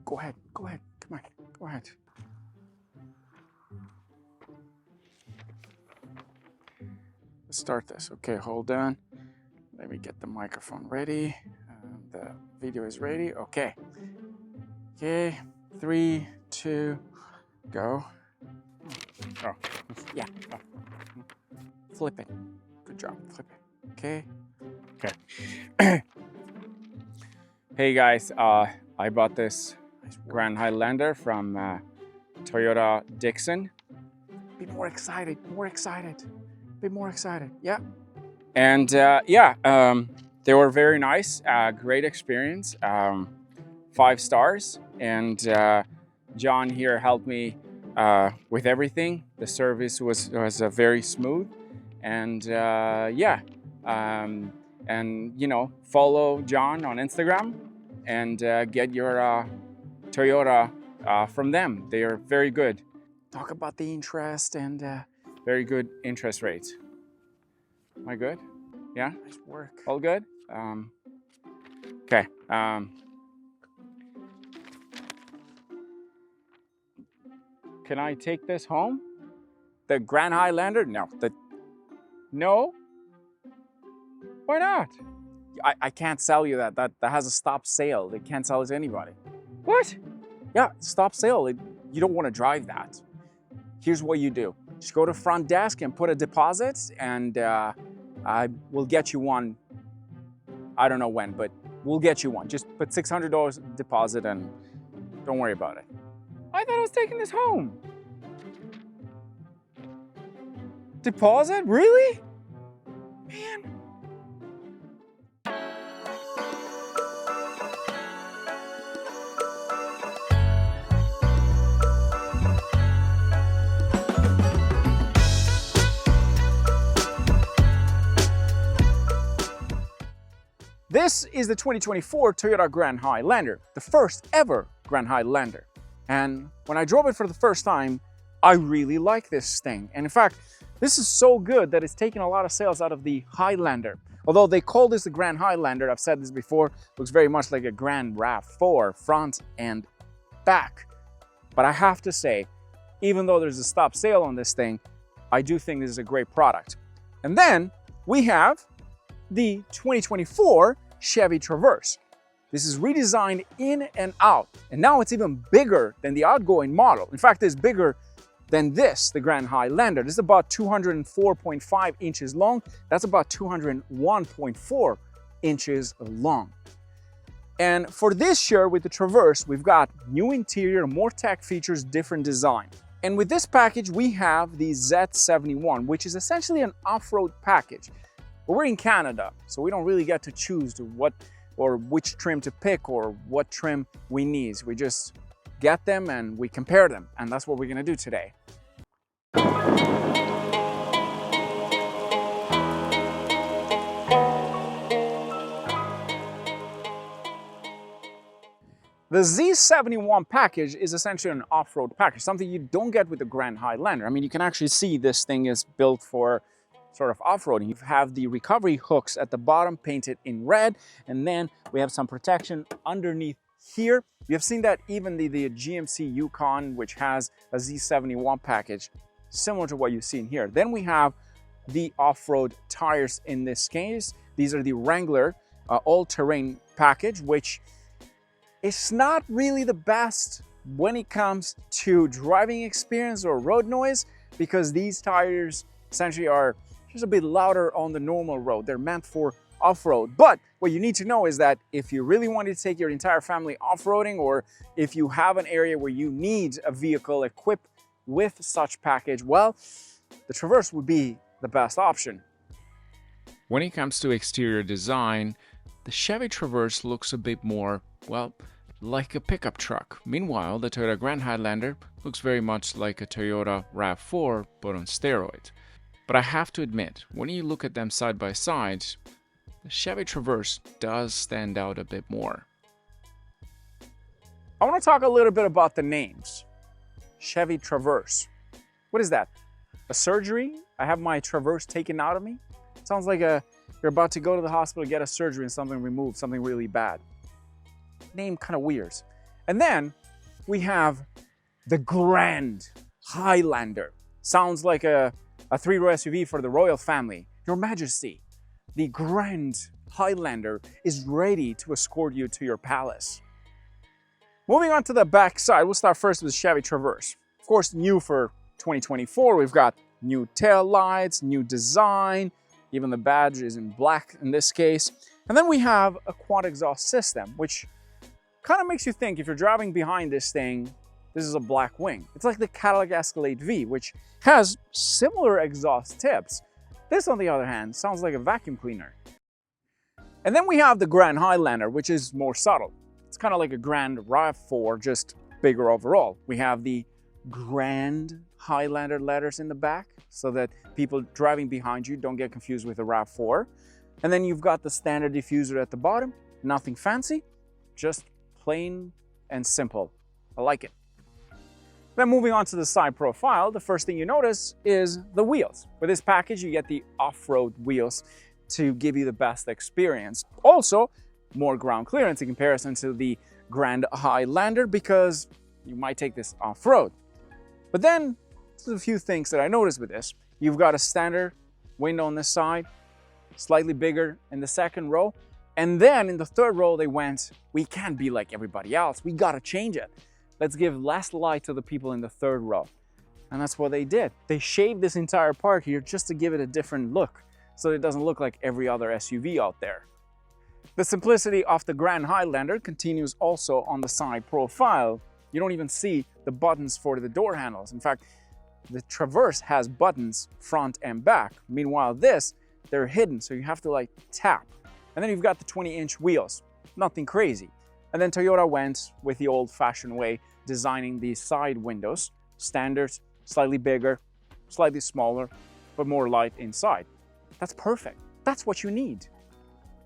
Go ahead, come on, go ahead. Let's start this. Okay, hold on. Let me get the microphone ready. The video is ready. Okay. Okay, 3, 2, go. Oh, yeah. Oh. Flip it. Good job. Flip it. Okay. Okay. Hey guys, I bought this Grand Highlander from Toyota Dixon. Be more excited. More excited. Be more excited. Yeah. And they were very nice. Great experience. 5 stars. And John here helped me with everything. The service was very smooth. And and you know, follow John on Instagram and get your Toyota from them. They are very good. Talk about the interest and very good interest rates. Am I good? Yeah? Nice work. All good? Okay. Can I take this home? The Grand Highlander? No. No? Why not? I can't sell you that. That has a stop sale. They can't sell it to anybody. What? Yeah, stop sale. You don't want to drive that. Here's what you do. Just go to front desk and put a deposit, and I will get you one. I don't know when, but we'll get you one. Just put $600 deposit and don't worry about it. I thought I was taking this home. Deposit? Really? Man. This is the 2024 Toyota Grand Highlander, the first ever Grand Highlander. And when I drove it for the first time, I really like this thing. And in fact, this is so good that it's taken a lot of sales out of the Highlander. Although they call this the Grand Highlander, I've said this before, looks very much like a Grand RAV4, front and back. But I have to say, even though there's a stop sale on this thing, I do think this is a great product. And then we have the 2024 Chevy Traverse. This is redesigned in and out, and now it's even bigger than the outgoing model. In fact, it's bigger than this, the Grand Highlander. This is about 204.5 inches long. That's about 201.4 inches long. And for this year with the Traverse, we've got new interior, more tech features, different design. And with this package, we have the Z71, which is essentially an off-road package. But we're in Canada, so we don't really get to choose what or which trim to pick or what trim we need. We just get them and we compare them, and that's what we're gonna do today. The Z71 package is essentially an off-road package, something you don't get with the Grand Highlander. I mean, you can actually see this thing is built for sort of off-roading. You have the recovery hooks at the bottom painted in red, and then we have some protection underneath here. You have seen that even the GMC Yukon, which has a Z71 package, similar to what you've seen here. Then we have the off-road tires in this case. These are the Wrangler all-terrain package, which is not really the best when it comes to driving experience or road noise, because these tires essentially are just a bit louder on the normal road. They're meant for off-road. But what you need to know is that if you really want to take your entire family off-roading, or if you have an area where you need a vehicle equipped with such package, well, the Traverse would be the best option. When it comes to exterior design, the Chevy Traverse looks a bit more, well, like a pickup truck. Meanwhile, the Toyota Grand Highlander looks very much like a Toyota RAV4, but on steroids. But I have to admit, when you look at them side by side, the Chevy Traverse does stand out a bit more. I want to talk a little bit about the names. Chevy Traverse. What is that? A surgery? I have my Traverse taken out of me? It sounds like you're about to go to the hospital, get a surgery and something removed, something really bad. Name kind of weird. And then we have the Grand Highlander. Sounds like a three-row SUV for the royal family. Your Majesty, the Grand Highlander is ready to escort you to your palace. Moving on to the back side, we'll start first with the Chevy Traverse. Of course, new for 2024, we've got new tail lights, new design, even the badge is in black in this case. And then we have a quad exhaust system, which kind of makes you think if you're driving behind this thing, this is a black wing. It's like the Cadillac Escalade V, which has similar exhaust tips. This, on the other hand, sounds like a vacuum cleaner. And then we have the Grand Highlander, which is more subtle. It's kind of like a Grand RAV4, just bigger overall. We have the Grand Highlander letters in the back so that people driving behind you don't get confused with the RAV4. And then you've got the standard diffuser at the bottom. Nothing fancy, just plain and simple. I like it. Then moving on to the side profile, the first thing you notice is the wheels. With this package, you get the off-road wheels to give you the best experience. Also, more ground clearance in comparison to the Grand Highlander because you might take this off-road. But then, there's a few things that I noticed with this. You've got a standard window on this side, slightly bigger in the second row. And then in the third row, they went, we can't be like everybody else. We gotta change it. Let's give less light to the people in the third row. And that's what they did. They shaved this entire part here just to give it a different look, so it doesn't look like every other SUV out there. The simplicity of the Grand Highlander continues also on the side profile. You don't even see the buttons for the door handles. In fact, the Traverse has buttons front and back. Meanwhile, this, they're hidden, so you have to like tap. And then you've got the 20-inch wheels. Nothing crazy. And then Toyota went with the old-fashioned way, designing these side windows. Standard, slightly bigger, slightly smaller, but more light inside. That's perfect. That's what you need.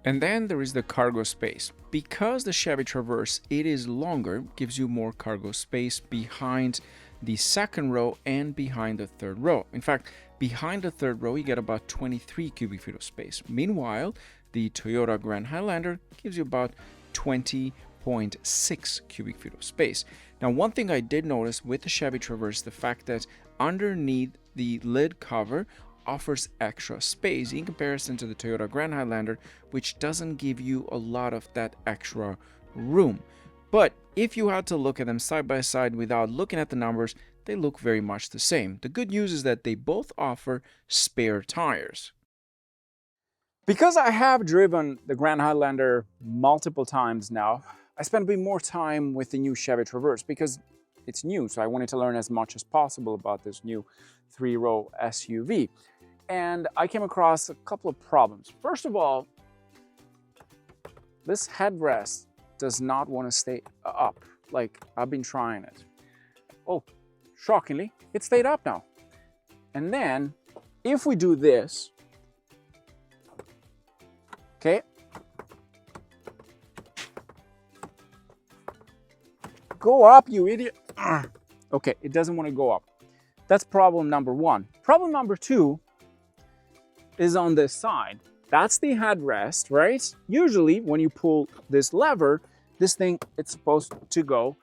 And then there is the cargo space. Because the Chevy Traverse, it is longer, gives you more cargo space behind the second row and behind the third row. In fact, behind the third row, you get about 23 cubic feet of space. Meanwhile, the Toyota Grand Highlander gives you about 20.6 cubic feet of space. Now, one thing I did notice with the Chevy Traverse, the fact that underneath the lid cover offers extra space in comparison to the Toyota Grand Highlander, which doesn't give you a lot of that extra room. But if you had to look at them side by side without looking at the numbers, they look very much the same. The good news is that they both offer spare tires. Because I have driven the Grand Highlander multiple times now, I spent a bit more time with the new Chevy Traverse because it's new, so I wanted to learn as much as possible about this new three-row SUV. And I came across a couple of problems. First of all, this headrest does not want to stay up. Like, I've been trying it. Oh, shockingly, it stayed up now. And then, if we do this, okay, go up, you idiot. Okay, it doesn't want to go up. That's problem number one. Problem number two is on this side. That's the headrest, right? Usually when you pull this lever, this thing, it's supposed to go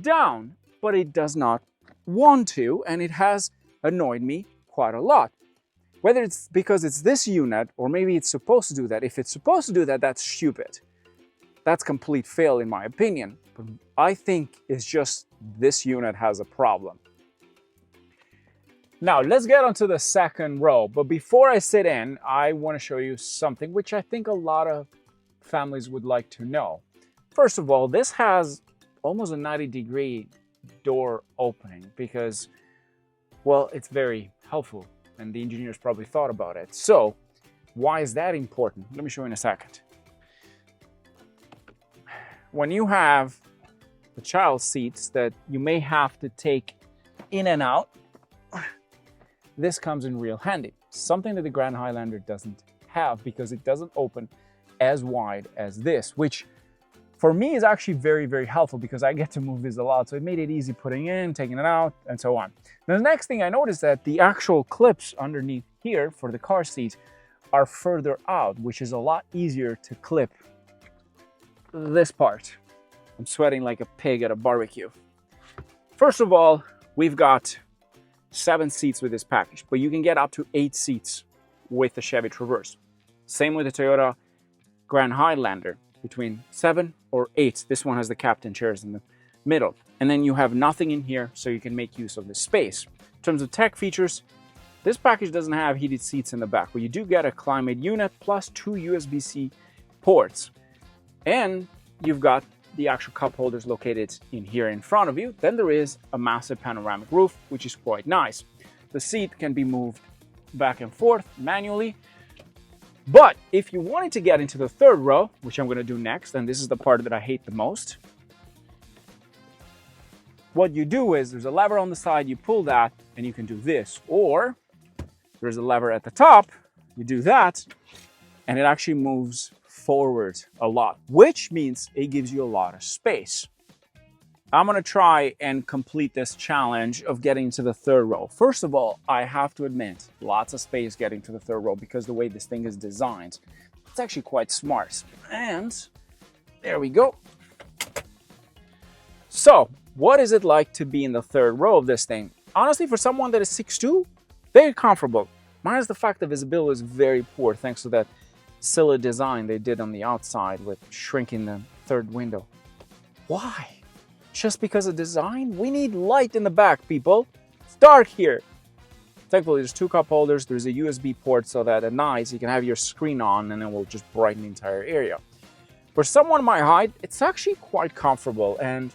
down, but it does not want to, and it has annoyed me quite a lot. Whether it's because it's this unit or maybe it's supposed to do that. If it's supposed to do that, that's stupid. That's complete fail in my opinion. But I think it's just this unit has a problem. Now, let's get onto the second row. But before I sit in, I want to show you something which I think a lot of families would like to know. First of all, this has almost a 90-degree door opening because, well, it's very helpful and the engineers probably thought about it. So, why is that important? Let me show you in a second. When you have the child seats that you may have to take in and out, this comes in real handy. Something that the Grand Highlander doesn't have because it doesn't open as wide as this, which for me is actually very, very helpful because I get to move this a lot. So it made it easy putting in, taking it out, and so on. The next thing I noticed that the actual clips underneath here for the car seats are further out, which is a lot easier to clip this part. I'm sweating like a pig at a barbecue. First of all, we've got 7 seats with this package, but you can get up to 8 seats with the Chevy Traverse. Same with the Toyota Grand Highlander, between 7 or 8. This one has the captain chairs in the middle. And then you have nothing in here, so you can make use of this space. In terms of tech features, this package doesn't have heated seats in the back, but you do get a climate unit plus 2 USB-C ports. And you've got the actual cup holders located in here in front of you. Then there is a massive panoramic roof, which is quite nice. The seat can be moved back and forth manually. But if you wanted to get into the third row, which I'm going to do next, and this is the part that I hate the most, what you do is there's a lever on the side, you pull that, and you can do this. Or there's a lever at the top, you do that, and it actually moves forward a lot, which means it gives you a lot of space. I'm going to try and complete this challenge of getting to the third row. First of all, I have to admit, lots of space getting to the third row because the way this thing is designed, it's actually quite smart. And there we go. So, what is it like to be in the third row of this thing? Honestly, for someone that is 6'2", very comfortable. Minus the fact that visibility is very poor thanks to that silly design they did on the outside with shrinking the third window. Why? Just because of design? We need light in the back, people. It's dark here. Thankfully, there's 2 cup holders. There's a USB port so that at night you can have your screen on and it will just brighten the entire area. For someone my height, it's actually quite comfortable and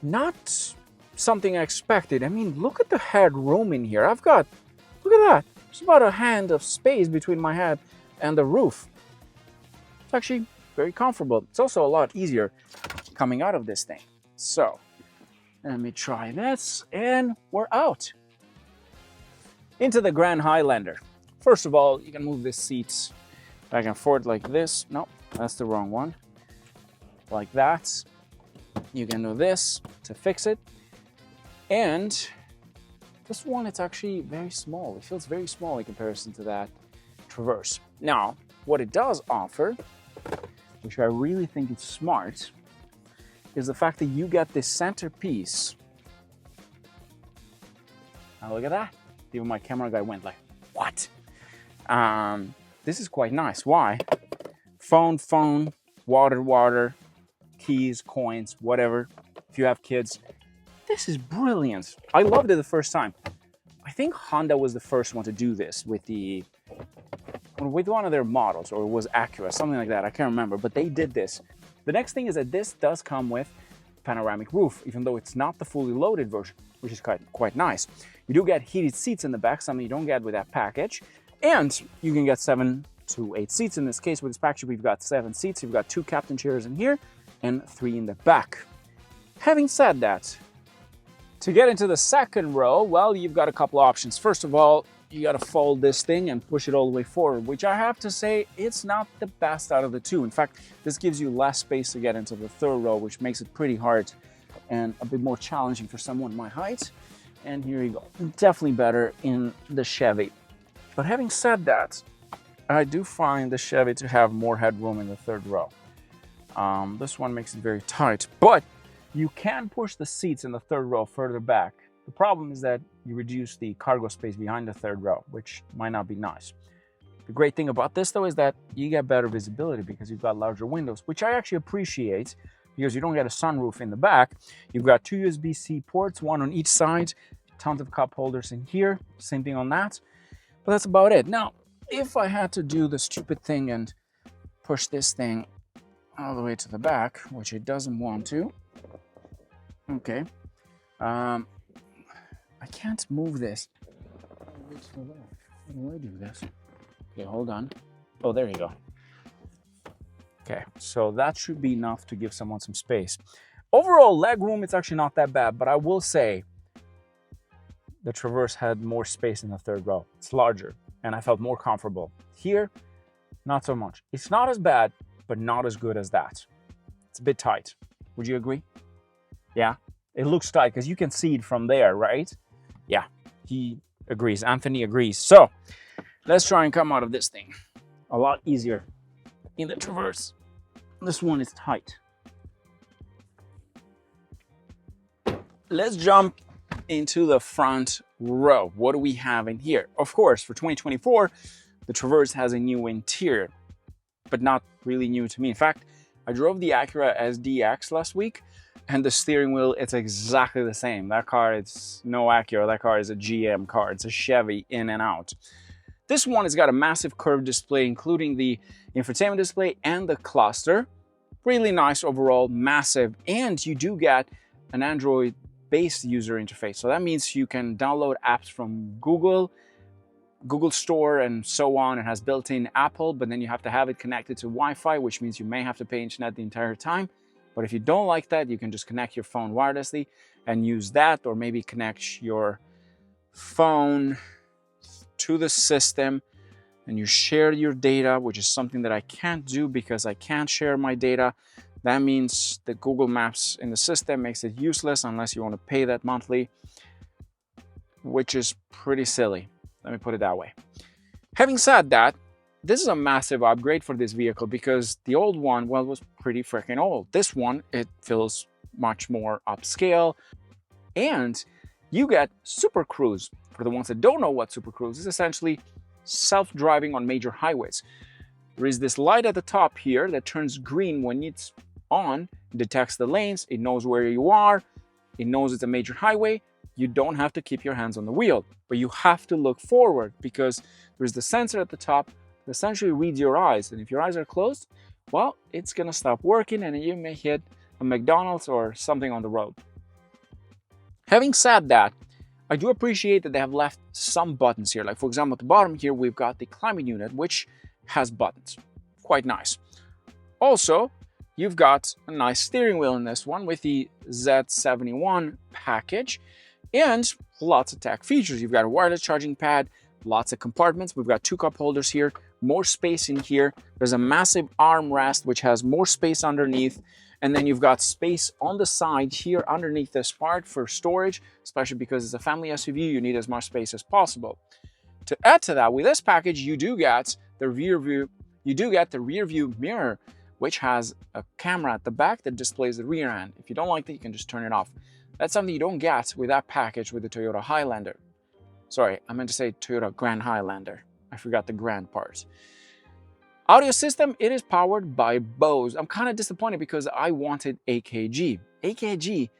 not something I expected. I mean, look at the headroom in here. Look at that. There's about a hand of space between my head and the roof. It's actually very comfortable. It's also a lot easier coming out of this thing. So let me try this and we're out into the Grand Highlander. First of all, you can move this seat back and forth like this. No, that's the wrong one. Like that. You can do this to fix it. And this one, it's actually very small. It feels very small in comparison to that Traverse. Now, what it does offer, which I really think is smart, is the fact that you get this centerpiece. Now look at that. Even my camera guy went like, what? This is quite nice. Why? Phone, water, keys, coins, whatever. If you have kids, this is brilliant. I loved it the first time. I think Honda was the first one to do this with one of their models, or it was Acura, something like that. I can't remember, but they did this. The next thing is that this does come with panoramic roof, even though it's not the fully loaded version, which is quite nice. You do get heated seats in the back, something you don't get with that package. And you can get 7 to 8 seats. In this case, with this package, we've got 7 seats. You've got 2 captain chairs in here and 3 in the back. Having said that, to get into the second row, well, you've got a couple options. First of all, you got to fold this thing and push it all the way forward, which I have to say, it's not the best out of the two. In fact, this gives you less space to get into the third row, which makes it pretty hard and a bit more challenging for someone my height. And here you go. Definitely better in the Chevy. But having said that, I do find the Chevy to have more headroom in the third row. This one makes it very tight, but you can push the seats in the third row further back. The problem is that you reduce the cargo space behind the third row, which might not be nice. The great thing about this, though, is that you get better visibility because you've got larger windows, which I actually appreciate because you don't get a sunroof in the back. You've got 2 USB-C ports, 1 on each side, tons of cup holders in here, same thing on that. But that's about it. Now, if I had to do the stupid thing and push this thing all the way to the back, which it doesn't want to, okay, I can't move this. How do I do this? Okay, hold on. Oh, there you go. Okay, so that should be enough to give someone some space. Overall, leg room, it's actually not that bad, but I will say the Traverse had more space in the third row. It's larger, and I felt more comfortable. Here, not so much. It's not as bad, but not as good as that. It's a bit tight. Would you agree? Yeah? It looks tight because you can see it from there, right? Yeah, he agrees. Anthony agrees. So let's try and come out of this thing. A lot easier in the Traverse. This one is tight. let's jump into the front row. What do we have in here? Of course, for 2024, the Traverse has a new interior, but not really new to me. In fact, I drove the Acura SDX last week, and the steering wheel, it's exactly the same. That car, it's no Acura, that car is a GM car. It's a Chevy in and out. This one has got a massive curved display, including the infotainment display and the cluster. Really nice overall, massive, and you do get an Android-based user interface. So that means you can download apps from Google Store, and so on. It has built-in Apple, but then you have to have it connected to Wi-Fi, which means you may have to pay internet the entire time. But if you don't like that, you can just connect your phone wirelessly and use that, or maybe connect your phone to the system and you share your data, which is something that I can't do because I can't share my data. That means the Google Maps in the system makes it useless unless you want to pay that monthly, which is pretty silly. Let me put it that way. Having said that, this is a massive upgrade for this vehicle because the old one, well, was pretty freaking old. This one, it feels much more upscale, and you get Super Cruise. For the ones that don't know what Super Cruise is, essentially self-driving on major highways. There is this light at the top here that turns green when it's on, detects the lanes, it knows where you are, it knows it's a major highway. You don't have to keep your hands on the wheel, but you have to look forward because there's the sensor at the top that essentially reads your eyes. And if your eyes are closed, well, it's gonna stop working and you may hit a McDonald's or something on the road. Having said that, I do appreciate that they have left some buttons here. Like for example, at the bottom here, we've got the climate unit, which has buttons. Quite nice. Also, you've got a nice steering wheel in this one with the Z71 package and lots of tech features. You've got a wireless charging pad, lots of compartments. We've got 2 cup holders here, more space in here. There's a massive armrest, which has more space underneath. And then you've got space on the side here underneath this part for storage, especially because it's a family SUV, you need as much space as possible. To add to that, with this package, you do get the rear view mirror, which has a camera at the back that displays the rear end. If you don't like that, you can just turn it off. That's something you don't get with that package with the Toyota Highlander. Sorry, I meant to say Toyota Grand Highlander. I forgot the Grand part. Audio system, it is powered by Bose. I'm kind of disappointed because I wanted AKG. AKG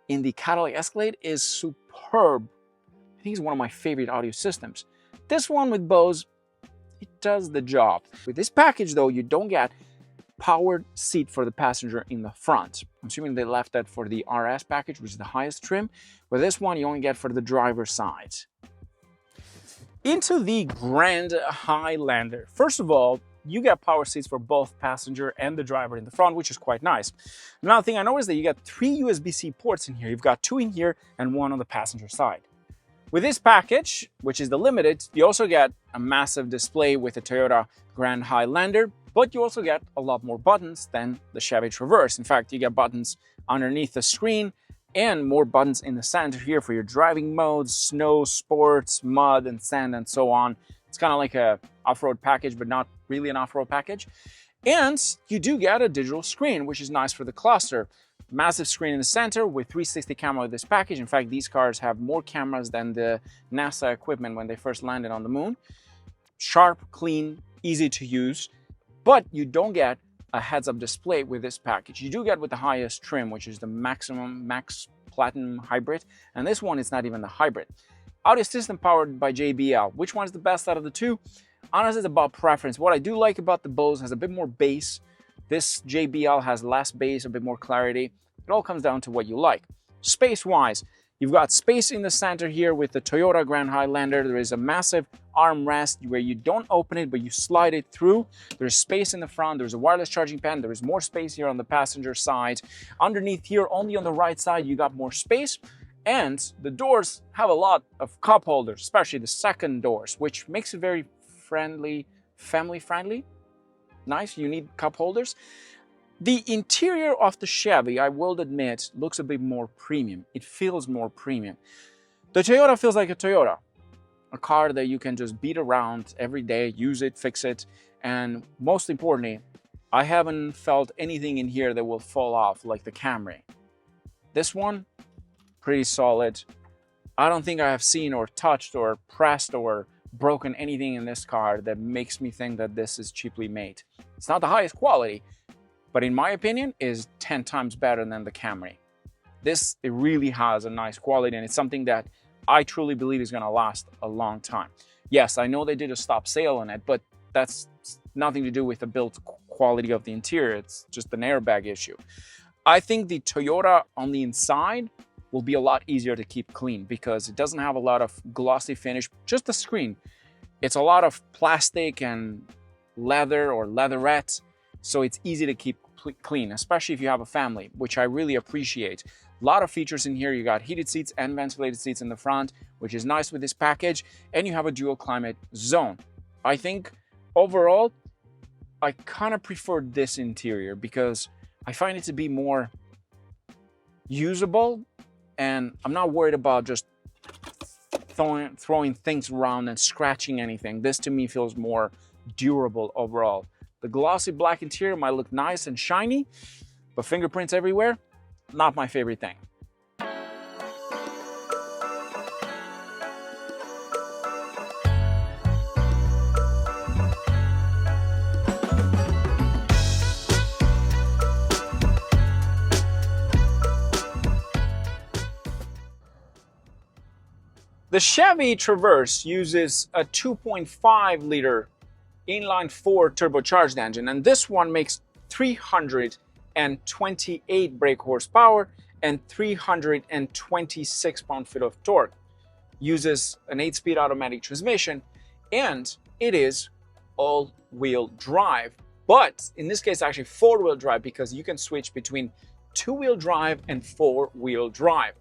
in the Cadillac Escalade is superb. I think it's one of my favorite audio systems. This one with Bose, it does the job. With this package though, you don't get powered seat for the passenger in the front. I'm assuming they left that for the RS package, which is the highest trim. With this one, you only get for the driver's side. Into the Grand Highlander. First of all, you get power seats for both passenger and the driver in the front, which is quite nice. Another thing I noticed that you got 3 USB-C ports in here. You've got 2 in here and 1 on the passenger side. With this package, which is the Limited, you also get a massive display with the Toyota Grand Highlander, but you also get a lot more buttons than the Chevy Traverse. In fact, you get buttons underneath the screen and more buttons in the center here for your driving modes, snow, sports, mud, and sand, and so on. It's kind of like a off-road package, but not really an off-road package. And you do get a digital screen, which is nice for the cluster. Massive screen in the center with 360 camera with this package. In fact, these cars have more cameras than the NASA equipment when they first landed on the moon. Sharp, clean, easy to use, but you don't get a heads-up display with this package. You do get with the highest trim, which is the Max Platinum Hybrid, and this one is not even the hybrid. Audio system powered by JBL. Which one is the best out of the two? Honestly, it's about preference. What I do like about the Bose has a bit more bass. This JBL has less bass, a bit more clarity. It all comes down to what you like. Space-wise, you've got space in the center here with the Toyota Grand Highlander. There is a massive armrest where you don't open it, but you slide it through. There's space in the front. There's a wireless charging pad. There is more space here on the passenger side. Underneath here, only on the right side, you got more space. And the doors have a lot of cup holders, especially the second doors, which makes it very friendly, family-friendly. Nice, you need cup holders. The interior of the Chevy, I will admit, looks a bit more premium. It feels more premium. The Toyota feels like a Toyota, a car that you can just beat around every day, use it, fix it, and most importantly, I haven't felt anything in here that will fall off like the Camry. This one, pretty solid. I don't think I have seen or touched or pressed or broken anything in this car that makes me think that this is cheaply made. It's not the highest quality, but in my opinion is 10 times better than the Camry. It really has a nice quality, and it's something that I truly believe is going to last a long time. Yes, I know they did a stop sale on it, but that's nothing to do with the build quality of the interior. It's just an airbag issue. I think the Toyota on the inside will be a lot easier to keep clean because it doesn't have a lot of glossy finish, just the screen. It's a lot of plastic and leather or leatherette, so it's easy to keep clean, especially if you have a family, which I really appreciate. A lot of features in here. You got heated seats and ventilated seats in the front, which is nice with this package, and you have a dual climate zone. I think overall, I kind of prefer this interior because I find it to be more usable, and I'm not worried about just throwing things around and scratching anything. This to me feels more durable overall. The glossy black interior might look nice and shiny, but fingerprints everywhere, not my favorite thing. The Chevy Traverse uses a 2.5 liter inline-4 turbocharged engine, and this one makes 328 brake horsepower and 326 pound-feet of torque. Uses an 8-speed automatic transmission, and it is all-wheel drive. But in this case, actually 4-wheel drive, because you can switch between 2-wheel drive and 4-wheel drive.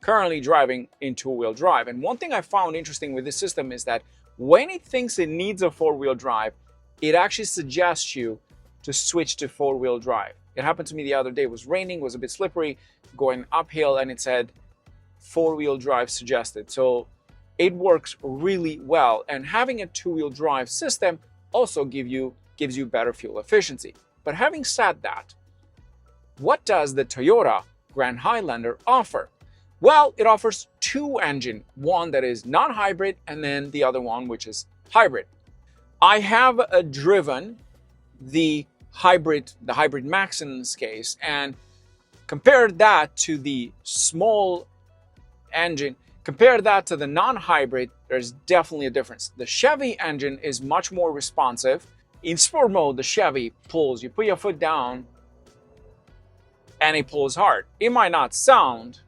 Currently driving in 2-wheel drive. And one thing I found interesting with this system is that when it thinks it needs a 4-wheel drive, it actually suggests you to switch to 4-wheel drive. It happened to me the other day. It was raining, was a bit slippery, going uphill, and it said 4-wheel drive suggested. So it works really well. And having a 2-wheel drive system also gives you better fuel efficiency. But having said that, what does the Toyota Grand Highlander offer? Well, it offers 2 engines, one that is non-hybrid and then the other one which is hybrid. I have driven the hybrid Max in this case, and compared that to the small engine, compare that to the non-hybrid, there's definitely a difference. The Chevy engine is much more responsive. In sport mode, the Chevy pulls, you put your foot down and it pulls hard. It might not sound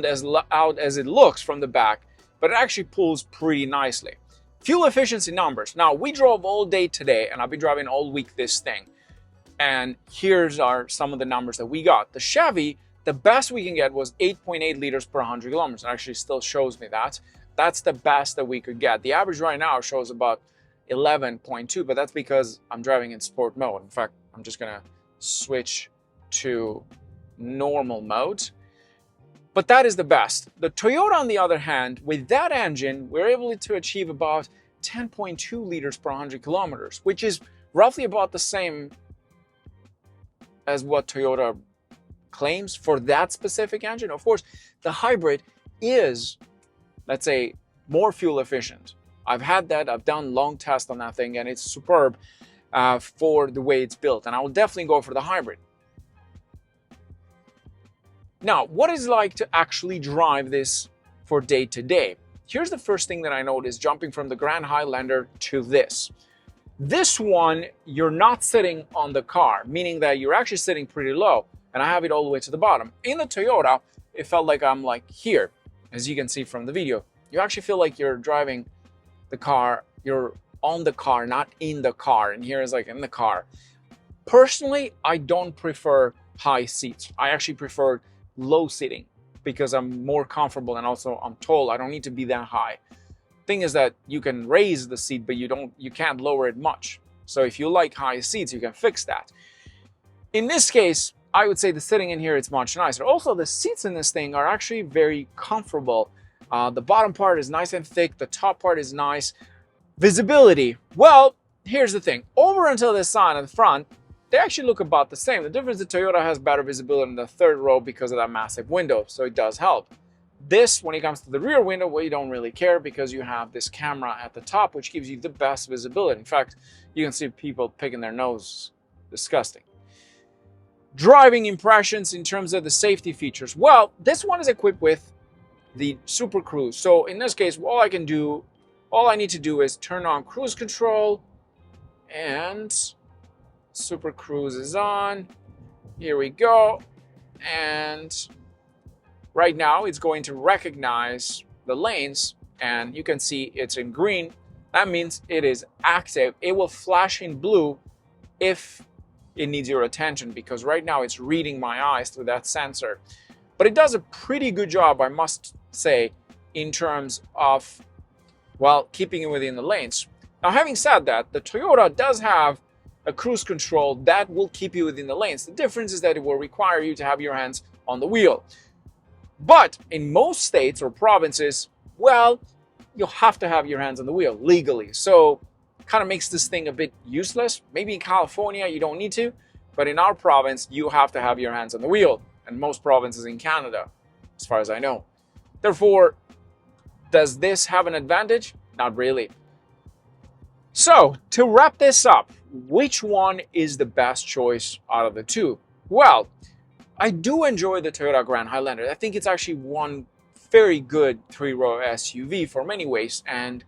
as loud as it looks from the back, but it actually pulls pretty nicely. Fuel efficiency numbers. Now, we drove all day today, and I've been driving all week this thing. And here's some of the numbers that we got. The Chevy, the best we can get was 8.8 liters per 100 kilometers. It actually still shows me that. That's the best that we could get. The average right now shows about 11.2, but that's because I'm driving in sport mode. In fact, I'm just gonna switch to normal mode. But that is the best. The Toyota, on the other hand, with that engine, we're able to achieve about 10.2 liters per 100 kilometers, which is roughly about the same as what Toyota claims for that specific engine. Of course, the hybrid is, let's say, more fuel efficient. I've had that, I've done long tests on that thing, and it's superb for the way it's built. And I will definitely go for the hybrid. Now, what is it like to actually drive this for day to day? Here's the first thing that I noticed jumping from the Grand Highlander to this. This one, you're not sitting on the car, meaning that you're actually sitting pretty low, and I have it all the way to the bottom. In the Toyota, it felt like I'm like here, as you can see from the video. You actually feel like you're driving the car, you're on the car, not in the car, and here is like in the car. Personally, I don't prefer high seats. I actually prefer low sitting because I'm more comfortable, and also I'm tall. I don't need to be that high. Thing is that you can raise the seat, but you can't lower it much. So if you like high seats, you can fix that. In this case, I would say the sitting in here is much nicer. Also, the seats in this thing are actually very comfortable. The bottom part is nice and thick. The top part is nice. Visibility. Well, here's the thing. Over until this side of the front, they actually look about the same. The difference is the Toyota has better visibility in the third row because of that massive window, so it does help. This, when it comes to the rear window, well, you don't really care because you have this camera at the top, which gives you the best visibility. In fact, you can see people picking their nose. Disgusting. Driving impressions in terms of the safety features. Well, this one is equipped with the Super Cruise. So in this case, all I need to do is turn on cruise control, and Super Cruise is on. Here we go. And right now it's going to recognize the lanes, and you can see it's in green. That means it is active. It will flash in blue if it needs your attention, because right now it's reading my eyes through that sensor. But it does a pretty good job, I must say, in terms of, well, keeping it within the lanes. Now, having said that, the Toyota does have a cruise control that will keep you within the lanes. The difference is that it will require you to have your hands on the wheel. But in most states or provinces, well, you'll have to have your hands on the wheel legally. So kind of makes this thing a bit useless. Maybe in California you don't need to, but in our province you have to have your hands on the wheel, and most provinces in Canada, as far as I know. Therefore, does this have an advantage? Not really. So, to wrap this up, which one is the best choice out of the two? Well, I do enjoy the Toyota Grand Highlander. I think it's actually one very good three-row SUV for many ways, and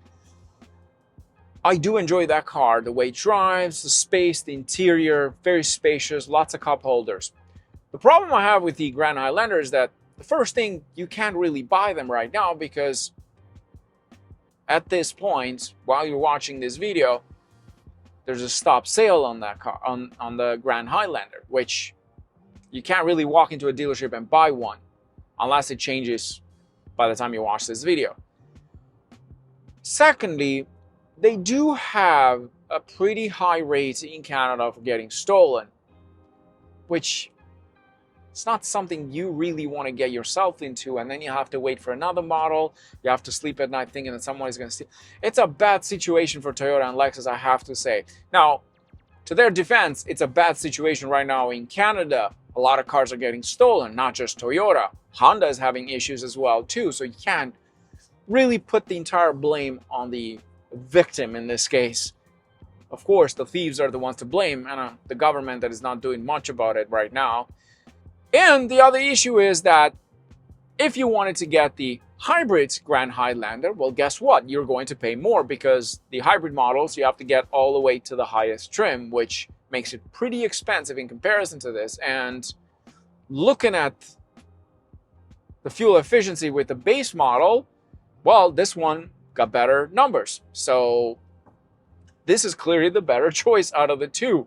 I do enjoy that car, the way it drives, the space, the interior, very spacious, lots of cup holders. The problem I have with the Grand Highlander is that the first thing, you can't really buy them right now, because at this point, while you're watching this video, there's a stop sale on that car, on the Grand Highlander, which you can't really walk into a dealership and buy one unless it changes by the time you watch this video. Secondly, they do have a pretty high rate in Canada for getting stolen, which it's not something you really want to get yourself into, and then you have to wait for another model. You have to sleep at night thinking that someone is going to steal. It's a bad situation for Toyota and Lexus, I have to say. Now, to their defense, it's a bad situation right now in Canada. A lot of cars are getting stolen, not just Toyota. Honda is having issues as well too, so you can't really put the entire blame on the victim in this case. Of course, the thieves are the ones to blame, and the government that is not doing much about it right now. And the other issue is that if you wanted to get the hybrid Grand Highlander, well, guess what? You're going to pay more, because the hybrid models, you have to get all the way to the highest trim, which makes it pretty expensive in comparison to this. And looking at the fuel efficiency with the base model, well, this one got better numbers. So this is clearly the better choice out of the two.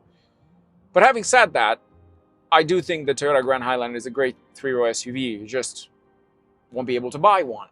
But having said that, I do think the Toyota Grand Highlander is a great three-row SUV. You just won't be able to buy one.